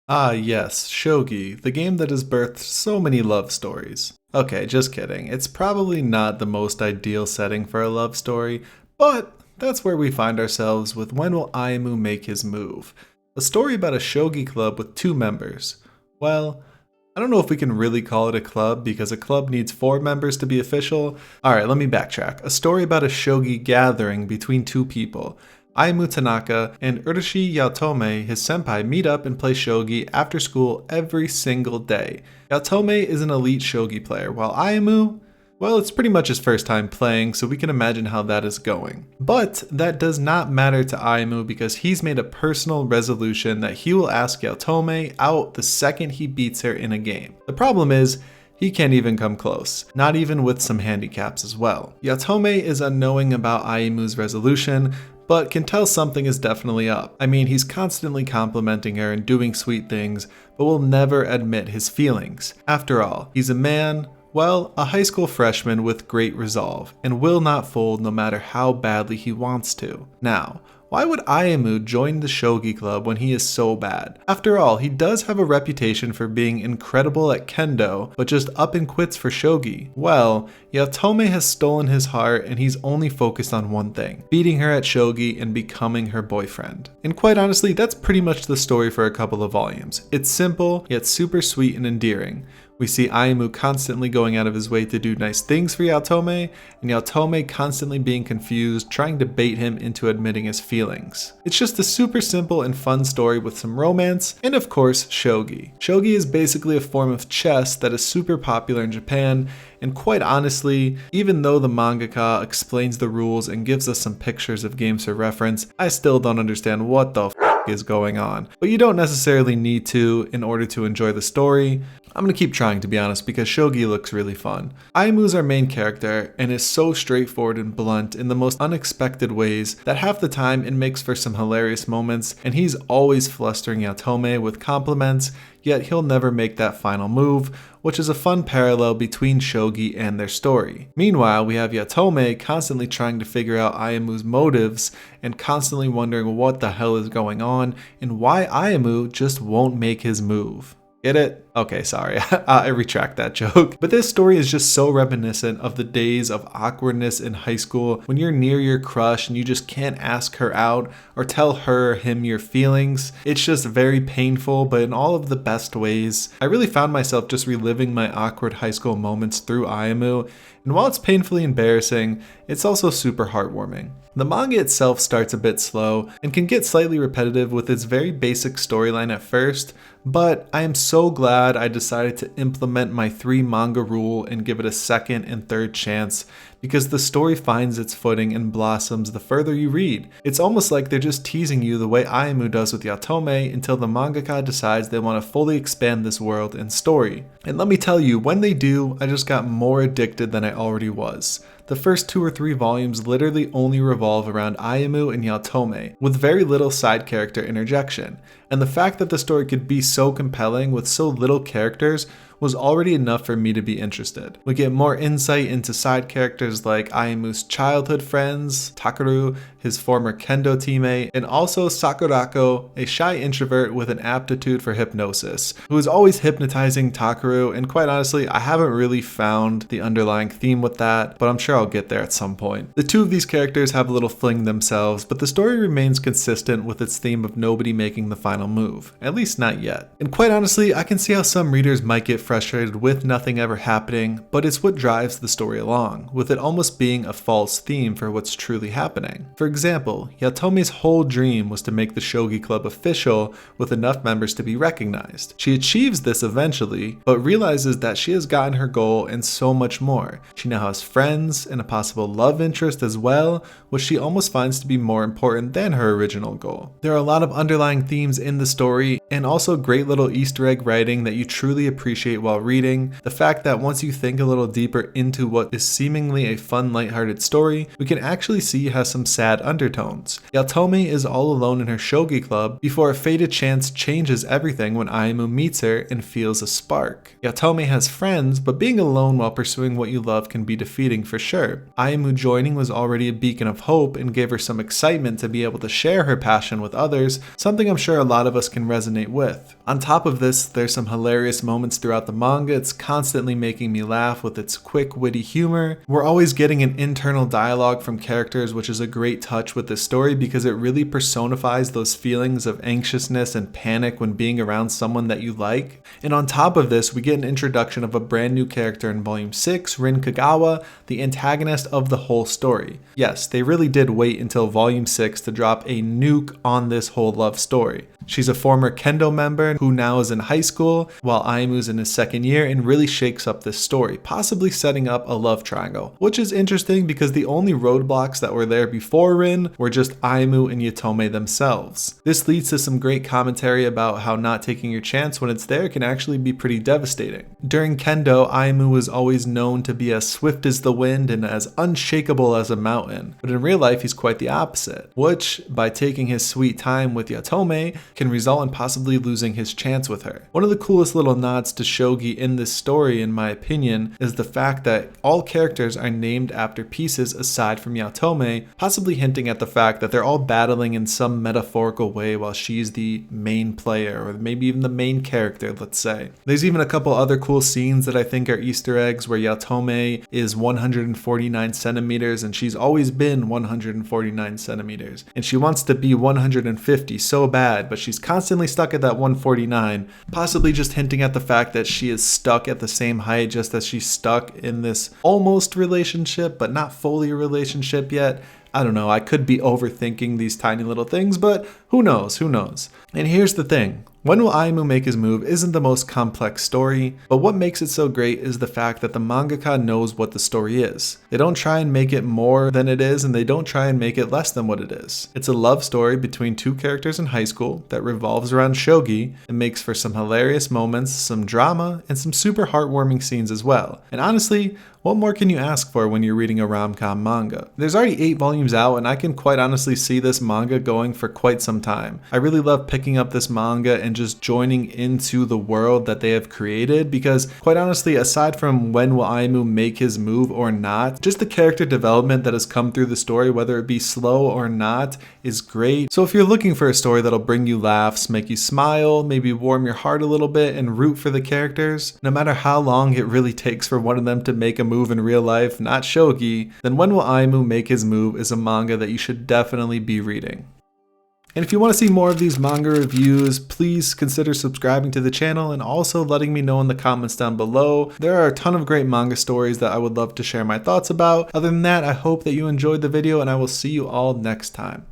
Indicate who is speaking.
Speaker 1: Ah, yes, shogi, the game that has birthed so many love stories. Okay, just kidding. It's probably not the most ideal setting for a love story, but that's where we find ourselves with When Will Ayumu Make His Move? A story about a shogi club with two members. Well, I don't know if we can really call it a club because a club needs four members to be official. Alright, let me backtrack. A story about a shogi gathering between two people. Ayumu Tanaka and Urushi Yaotome, his senpai, meet up and play shogi after school every single day. Yaotome is an elite shogi player, while Ayumu, well, it's pretty much his first time playing, so we can imagine how that is going. But that does not matter to Ayumu because he's made a personal resolution that he will ask Yaotome out the second he beats her in a game. The problem is, he can't even come close, not even with some handicaps as well. Yaotome is unknowing about Ayumu's resolution, but can tell something is definitely up. I mean, he's constantly complimenting her and doing sweet things, but will never admit his feelings. After all, he's a man, well, a high school freshman with great resolve, and will not fold no matter how badly he wants to. Now, why would Ayumu join the shogi club when he is so bad? After all, he does have a reputation for being incredible at kendo, but just up and quits for shogi. Well, Yaotome has stolen his heart and he's only focused on one thing, beating her at shogi and becoming her boyfriend. And quite honestly, that's pretty much the story for a couple of volumes. It's simple, yet super sweet and endearing. We see Ayumu constantly going out of his way to do nice things for Yaotome, and Yaotome constantly being confused, trying to bait him into admitting his feelings. It's just a super simple and fun story with some romance, and of course, shogi. Shogi is basically a form of chess that is super popular in Japan, and quite honestly, even though the mangaka explains the rules and gives us some pictures of games for reference, I still don't understand what the is going on. But you don't necessarily need to in order to enjoy the story. I'm gonna keep trying, to be honest, because shogi looks really fun. Ayumu is our main character and is so straightforward and blunt in the most unexpected ways that half the time it makes for some hilarious moments, and he's always flustering Yaotome with compliments, yet he'll never make that final move, which is a fun parallel between shogi and their story. Meanwhile, we have Yaotome constantly trying to figure out Ayumu's motives and constantly wondering what the hell is going on and why Ayumu just won't make his move. Get it? Okay, sorry, I retract that joke. But this story is just so reminiscent of the days of awkwardness in high school when you're near your crush and you just can't ask her out or tell her or him your feelings. It's just very painful, but in all of the best ways. I really found myself just reliving my awkward high school moments through Ayumu, and while it's painfully embarrassing, it's also super heartwarming. The manga itself starts a bit slow and can get slightly repetitive with its very basic storyline at first, but I am so glad I decided to implement my 3 manga rule and give it a second and third chance, because the story finds its footing and blossoms the further you read. It's almost like they're just teasing you the way Ayumu does with Yaotome until the mangaka decides they want to fully expand this world and story. And let me tell you, when they do, I just got more addicted than I already was. The first 2 or 3 volumes literally only revolve around Ayumu and Yaotome, with very little side character interjection. And the fact that the story could be so compelling with so little characters was already enough for me to be interested. We get more insight into side characters like Ayumu's childhood friends, Takeru, his former kendo teammate, and also Sakurako, a shy introvert with an aptitude for hypnosis, who is always hypnotizing Takeru, and quite honestly, I haven't really found the underlying theme with that, but I'm sure I'll get there at some point. The 2 of these characters have a little fling themselves, but the story remains consistent with its theme of nobody making the final move, at least not yet. And quite honestly, I can see how some readers might get frustrated with nothing ever happening, but it's what drives the story along, with it almost being a false theme for what's truly happening. For example, Yatome's whole dream was to make the shogi club official with enough members to be recognized. She achieves this eventually, but realizes that she has gotten her goal and so much more. She now has friends and a possible love interest as well, which she almost finds to be more important than her original goal. There are a lot of underlying themes in the story, and also great little Easter egg writing that you truly appreciate while reading. The fact that once you think a little deeper into what is seemingly a fun, lighthearted story, we can actually see it has some sad undertones. Yaotome is all alone in her shogi club before a fated chance changes everything when Ayumu meets her and feels a spark. Yaotome has friends, but being alone while pursuing what you love can be defeating for sure. Ayumu joining was already a beacon of hope and gave her some excitement to be able to share her passion with others, something I'm sure a lot of us can resonate resonate with. On top of this, there's some hilarious moments throughout the manga. It's constantly making me laugh with its quick, witty humor. We're always getting an internal dialogue from characters, which is a great touch with this story because it really personifies those feelings of anxiousness and panic when being around someone that you like. And on top of this, we get an introduction of a brand new character in Volume 6, Rin Kagawa, the antagonist of the whole story. Yes, they really did wait until Volume 6 to drop a nuke on this whole love story. She's a former kendo member who now is in high school, while Ayumu's in his second year, and really shakes up this story, possibly setting up a love triangle, which is interesting because the only roadblocks that were there before Rin were just Ayumu and Yaotome themselves. This leads to some great commentary about how not taking your chance when it's there can actually be pretty devastating. During kendo, Ayumu was always known to be as swift as the wind and as unshakable as a mountain, but in real life he's quite the opposite, which, by taking his sweet time with Yaotome, can result in possibly losing his chance with her. One of the coolest little nods to shogi in this story, in my opinion, is the fact that all characters are named after pieces aside from Yaotome, possibly hinting at the fact that they're all battling in some metaphorical way while she's the main player, or maybe even the main character, let's say. There's even a couple other cool scenes that I think are Easter eggs where Yaotome is 149 centimeters and she's always been 149 centimeters. And she wants to be 150 so bad, but she's constantly stuck at that 149, possibly just hinting at the fact that she is stuck at the same height just as she's stuck in this almost relationship, but not fully a relationship yet. I don't know, I could be overthinking these tiny little things, but who knows? And here's the thing. When Will Ayumu Make His Move isn't the most complex story, but what makes it so great is the fact that the mangaka knows what the story is. They don't try and make it more than it is, and they don't try and make it less than what it is. It's a love story between two characters in high school that revolves around shogi and makes for some hilarious moments, some drama, and some super heartwarming scenes as well. And honestly, what more can you ask for when you're reading a rom-com manga? There's already 8 volumes out, and I can quite honestly see this manga going for quite some time. I really love picking up this manga and just joining into the world that they have created because, quite honestly, aside from when will Ayumu make his move or not, just the character development that has come through the story, whether it be slow or not, is great. So if you're looking for a story that'll bring you laughs, make you smile, maybe warm your heart a little bit, and root for the characters, no matter how long it really takes for one of them to make a move in real life, not shogi, then When Will Ayumu Make His Move is a manga that you should definitely be reading. And if you want to see more of these manga reviews, please consider subscribing to the channel and also letting me know in the comments down below. There are a ton of great manga stories that I would love to share my thoughts about. Other than that, I hope that you enjoyed the video and I will see you all next time.